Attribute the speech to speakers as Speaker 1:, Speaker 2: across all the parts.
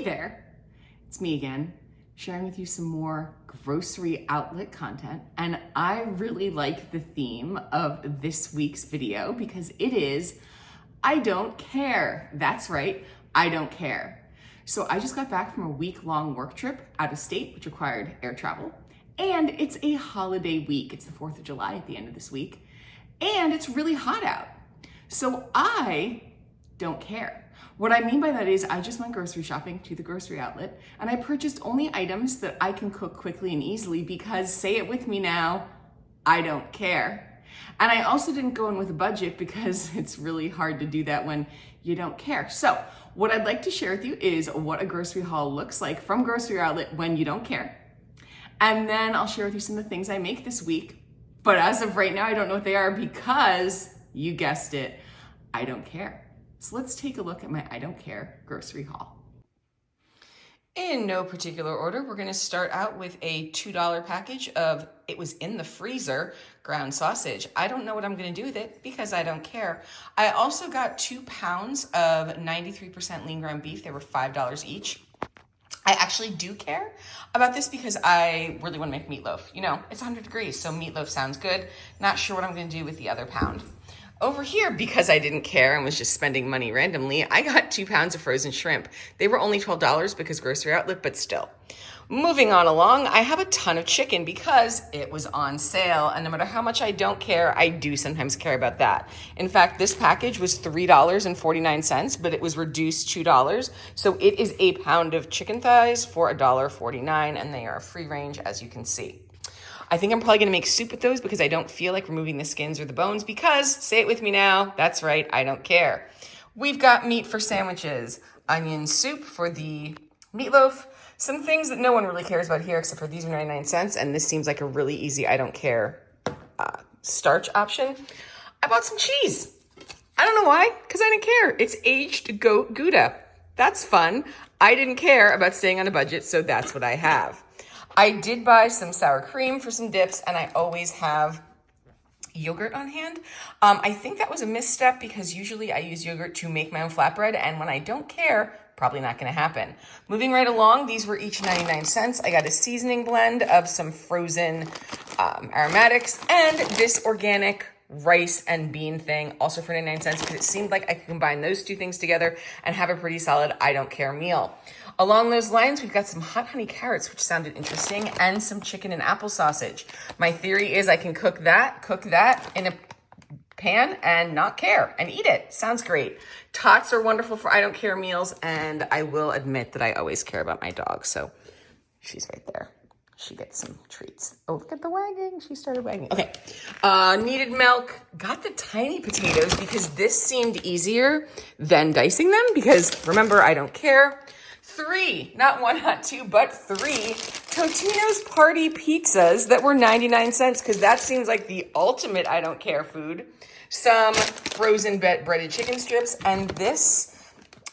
Speaker 1: Hey there, it's me again, sharing with you some more grocery outlet content. And I really like the theme of this week's video because it is, I don't care. That's right, I don't care. So I just got back from a week-long work trip out of state, which required air travel. And it's a holiday week. It's the 4th of July at the end of this week. And it's really hot out. So I don't care. What I mean by that is I just went grocery shopping to the grocery outlet and I purchased only items that I can cook quickly and easily because, say it with me now, I don't care. And I also didn't go in with a budget because it's really hard to do that when you don't care. So what I'd like to share with you is what a grocery haul looks like from grocery outlet when you don't care. And then I'll share with you some of the things I make this week. But as of right now, I don't know what they are because, you guessed it, I don't care. So let's take a look at my I don't care grocery haul. In no particular order, we're gonna start out with a $2 package of, it was in the freezer, ground sausage. I don't know what I'm gonna do with it because I don't care. I also got 2 pounds of 93% lean ground beef. They were $5 each. I actually do care about this because I really wanna make meatloaf. You know, it's 100 degrees, so meatloaf sounds good. Not sure what I'm gonna do with the other pound. Over here, because I didn't care and was just spending money randomly, I got 2 pounds of frozen shrimp. They were only $12 because grocery outlet, but still. Moving on along, I have a ton of chicken because it was on sale. And no matter how much I don't care, I do sometimes care about that. In fact, this package was $3.49, but it was reduced $2. So it is a pound of chicken thighs for $1.49, and they are free range, as you can see. I think I'm probably gonna make soup with those because I don't feel like removing the skins or the bones because, say it with me now, that's right, I don't care. We've got meat for sandwiches, onion soup for the meatloaf, some things that no one really cares about here except for these are 99 cents, and this seems like a really easy I don't care starch option. I bought some cheese. I don't know why, because I didn't care. It's aged goat Gouda. That's fun. I didn't care about staying on a budget, so that's what I have. I did buy some sour cream for some dips, and I always have yogurt on hand. I think that was a misstep because usually I use yogurt to make my own flatbread, and when I don't care, probably not gonna happen. Moving right along, these were each 99 cents. I got a seasoning blend of some frozen aromatics and this organic rice and bean thing, also for 99 cents, because it seemed like I could combine those two things together and have a pretty solid I don't care meal. Along those lines, we've got some hot honey carrots, which sounded interesting, and some chicken and apple sausage. My theory is I can cook that in a pan and not care and eat it. Sounds great. Tots are wonderful for I don't care meals, and I will admit that I always care about my dog, so she's right there. She gets some treats. Oh, look at the wagging. She started wagging. Okay. Needed milk. Got the tiny potatoes because this seemed easier than dicing them because, remember, I don't care. 3, not 1, not 2, but 3 Totino's Party pizzas that were 99 cents because that seems like the ultimate I don't care food. Some frozen breaded chicken strips and this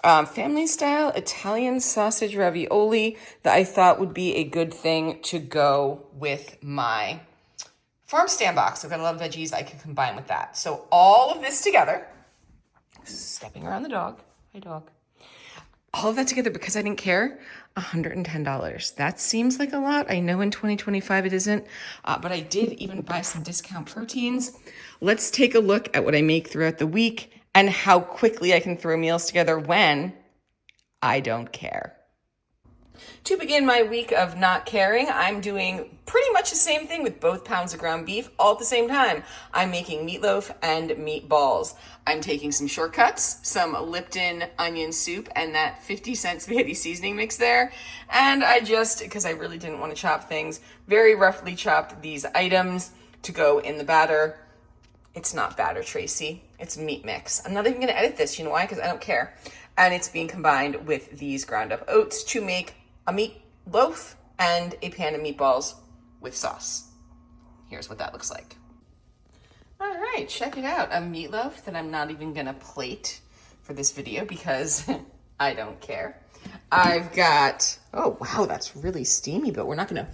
Speaker 1: family-style Italian sausage ravioli that I thought would be a good thing to go with my farm stand box. I've got a lot of veggies I could combine with that. So all of this together, stepping around the dog, hi dog. All of that together, because I didn't care, $110. That seems like a lot. I know in 2025 it isn't, but I did even buy some discount proteins. Let's take a look at what I make throughout the week and how quickly I can throw meals together when I don't care. To begin my week of not caring, I'm doing pretty much the same thing with both pounds of ground beef all at the same time. I'm making meatloaf and meatballs. I'm taking some shortcuts, some Lipton onion soup and that 50-cent spaghetti seasoning mix there. And I just, because I really didn't want to chop things, very roughly chopped these items to go in the batter. It's not batter, Tracy. It's meat mix. I'm not even going to edit this. You know why? Because I don't care. And it's being combined with these ground up oats to make a meat loaf and a pan of meatballs with sauce. Here's what that looks like. All right, check it out. A meatloaf that I'm not even gonna plate for this video because I don't care. I've got, oh wow, that's really steamy, but we're not gonna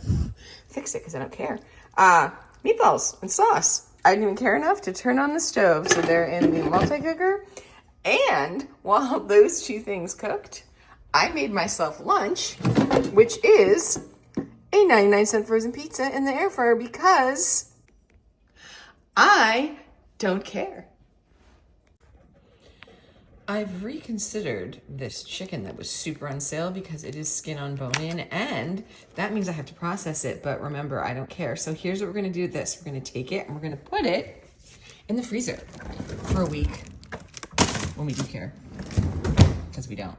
Speaker 1: fix it because I don't care. Meatballs and sauce. I didn't even care enough to turn on the stove, so they're in the multi-cooker. And while those two things cooked, I made myself lunch, which is a 99-cent frozen pizza in the air fryer because I don't care. I've reconsidered this chicken that was super on sale because it is skin on bone in, and that means I have to process it, but remember, I don't care. So here's what we're gonna do with this. We're gonna take it and we're gonna put it in the freezer for a week when we do care, because we don't.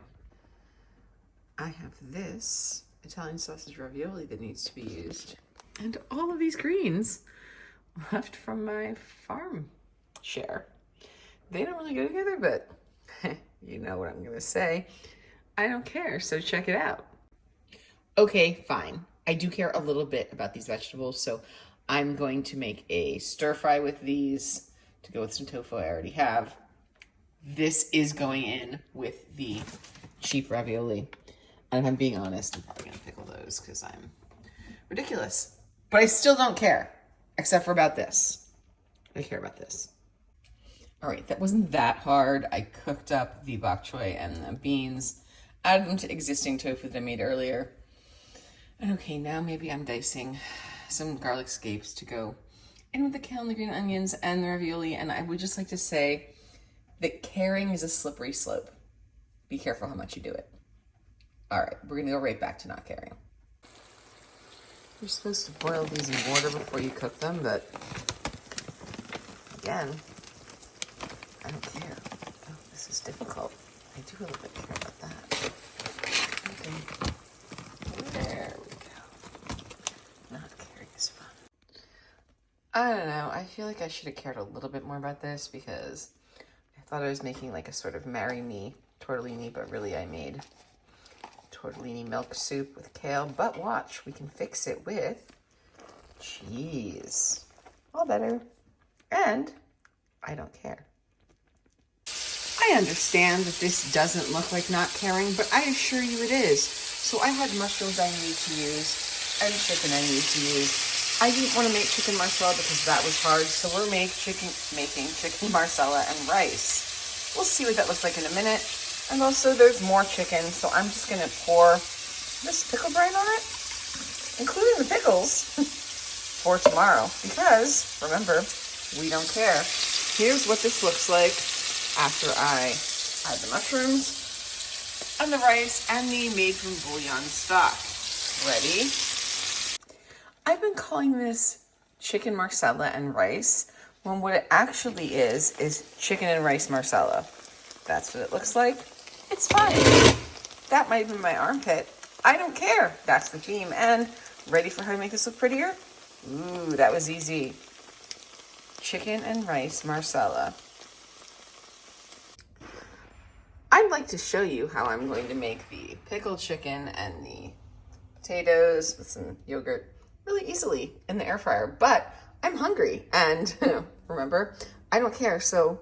Speaker 1: I have this Italian sausage ravioli that needs to be used, and all of these greens left from my farm share. They don't really go together, but you know what I'm gonna say. I don't care, so check it out. Okay, fine. I do care a little bit about these vegetables, so I'm going to make a stir fry with these to go with some tofu I already have. This is going in with the cheap ravioli. And if I'm being honest, I'm probably gonna pickle those because I'm ridiculous. But I still don't care, except for about this. I care about this. All right, that wasn't that hard. I cooked up the bok choy and the beans, added them to existing tofu that I made earlier. And okay, now maybe I'm dicing some garlic scapes to go in with the kale and the green onions and the ravioli. And I would just like to say that caring is a slippery slope. Be careful how much you do it. All right, we're gonna go right back to not caring. You're supposed to boil these in water before you cook them, but again, I don't care. Oh, this is difficult. I do a little bit care about that. Okay. There we go. Not caring is fun. I don't know. I feel like I should have cared a little bit more about this because I thought I was making like a sort of marry me tortellini, but really I made tortellini milk soup with kale. But watch, we can fix it with cheese. All better. And I don't care. I understand that this doesn't look like not caring, but I assure you it is. So I had mushrooms I need to use and chicken I need to use. I didn't want to make chicken marsala because that was hard, so we're making chicken marsala and rice. We'll see what that looks like in a minute. And also there's more chicken, so I'm just gonna pour this pickle brine on it, including the pickles, for tomorrow, because remember, we don't care. Here's what this looks like after I add the mushrooms and the rice and the made from bouillon stock. Ready? I've been calling this chicken marsala and rice when what it actually is chicken and rice marsala. That's what it looks like. It's fine. That might have been my armpit. I don't care. That's the theme. And ready for how to make this look prettier? Ooh, that was easy. Chicken and rice marsala. I'd like to show you how I'm going to make the pickled chicken and the potatoes with some yogurt really easily in the air fryer, but I'm hungry and remember, I don't care, so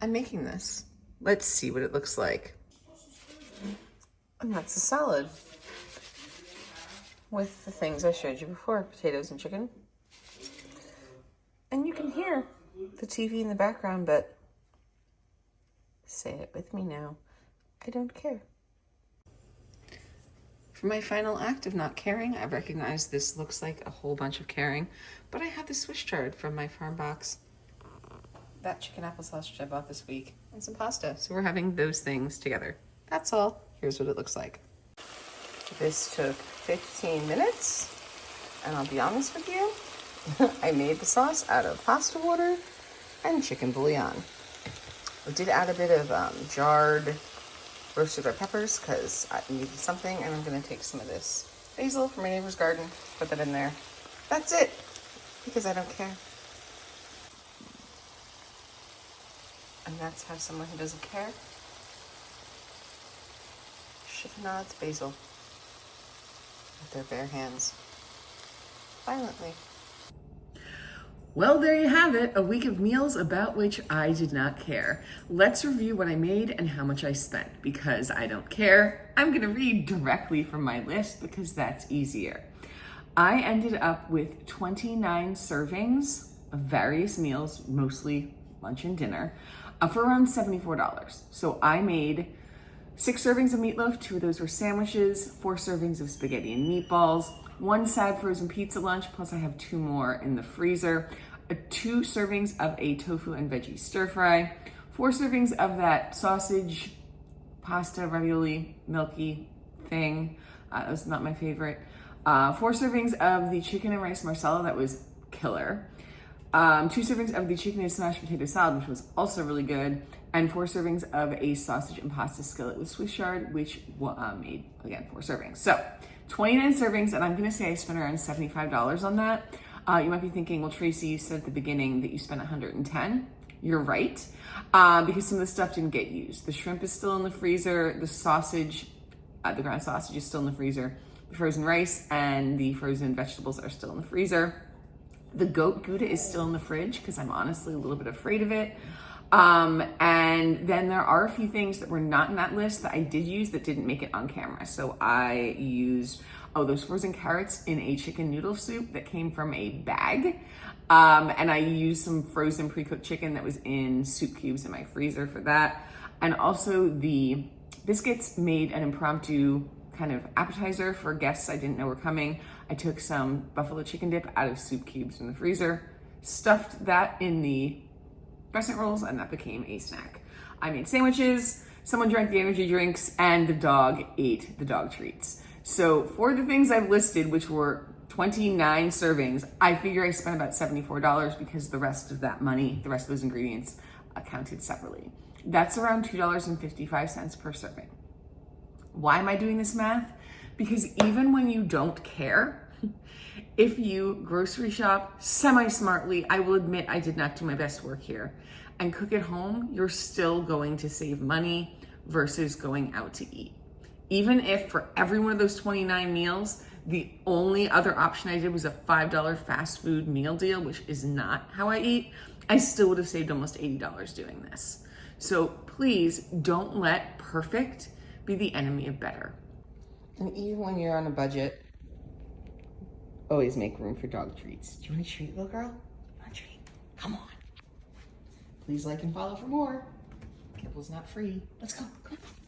Speaker 1: I'm making this. Let's see what it looks like. And that's a salad with the things I showed you before, potatoes and chicken. And you can hear the TV in the background, but say it with me now. I don't care. For my final act of not caring, I recognize this looks like a whole bunch of caring, but I have the Swiss chard from my farm box. That chicken apple sausage I bought this week, and some pasta. So we're having those things together. That's all. Here's what it looks like. This took 15 minutes, and I'll be honest with you, I made the sauce out of pasta water and chicken bouillon. I did add a bit of jarred roasted red peppers because I needed something, and I'm going to take some of this basil from my neighbor's garden, put that in there. That's it, because I don't care. And that's how someone who doesn't care chiffonades basil with their bare hands violently. Well, there you have it, a week of meals about which I did not care. Let's review what I made and how much I spent. Because I don't care, I'm gonna read directly from my list because that's easier. I ended up with 29 servings of various meals, mostly lunch and dinner, for around $74. So I made 6 servings of meatloaf, 2 of those were sandwiches, 4 servings of spaghetti and meatballs, 1 sad frozen pizza lunch, plus I have 2 more in the freezer, 2 servings of a tofu and veggie stir fry, 4 servings of that sausage, pasta, ravioli, milky thing. That was not my favorite. 4 servings of the chicken and rice marsala, that was killer. 2 servings of the chicken and smashed potato salad, which was also really good, and 4 servings of a sausage and pasta skillet with Swiss chard, which made, again, 4 servings. So 29 servings, and I'm gonna say I spent around $75 on that. You might be thinking, well, Tracy, you said at the beginning that you spent 110. You're right, because some of the stuff didn't get used. The shrimp is still in the freezer, the sausage, the ground sausage is still in the freezer, the frozen rice and the frozen vegetables are still in the freezer. The goat Gouda is still in the fridge because I'm honestly a little bit afraid of it. And then there are a few things that were not in that list that I did use that didn't make it on camera. So I used, those frozen carrots in a chicken noodle soup that came from a bag. And I used some frozen pre-cooked chicken that was in soup cubes in my freezer for that. And also the biscuits made an impromptu kind of appetizer for guests I didn't know were coming. I took some buffalo chicken dip out of soup cubes from the freezer, stuffed that in the crescent rolls, and that became a snack. I made sandwiches, someone drank the energy drinks, and the dog ate the dog treats. So for the things I've listed, which were 29 servings, I figure I spent about $74 because the rest of that money, the rest of those ingredients, accounted separately. That's around $2.55 per serving. Why am I doing this math? Because even when you don't care, if you grocery shop semi-smartly, I will admit I did not do my best work here, and cook at home, you're still going to save money versus going out to eat. Even if for every one of those 29 meals, the only other option I did was a $5 fast food meal deal, which is not how I eat, I still would have saved almost $80 doing this. So please don't let perfect be the enemy of better. And even when you're on a budget, always make room for dog treats. Do you want a treat, little girl? You want a treat? Come on. Please like and follow for more. Kibble's not free. Let's go. Come on.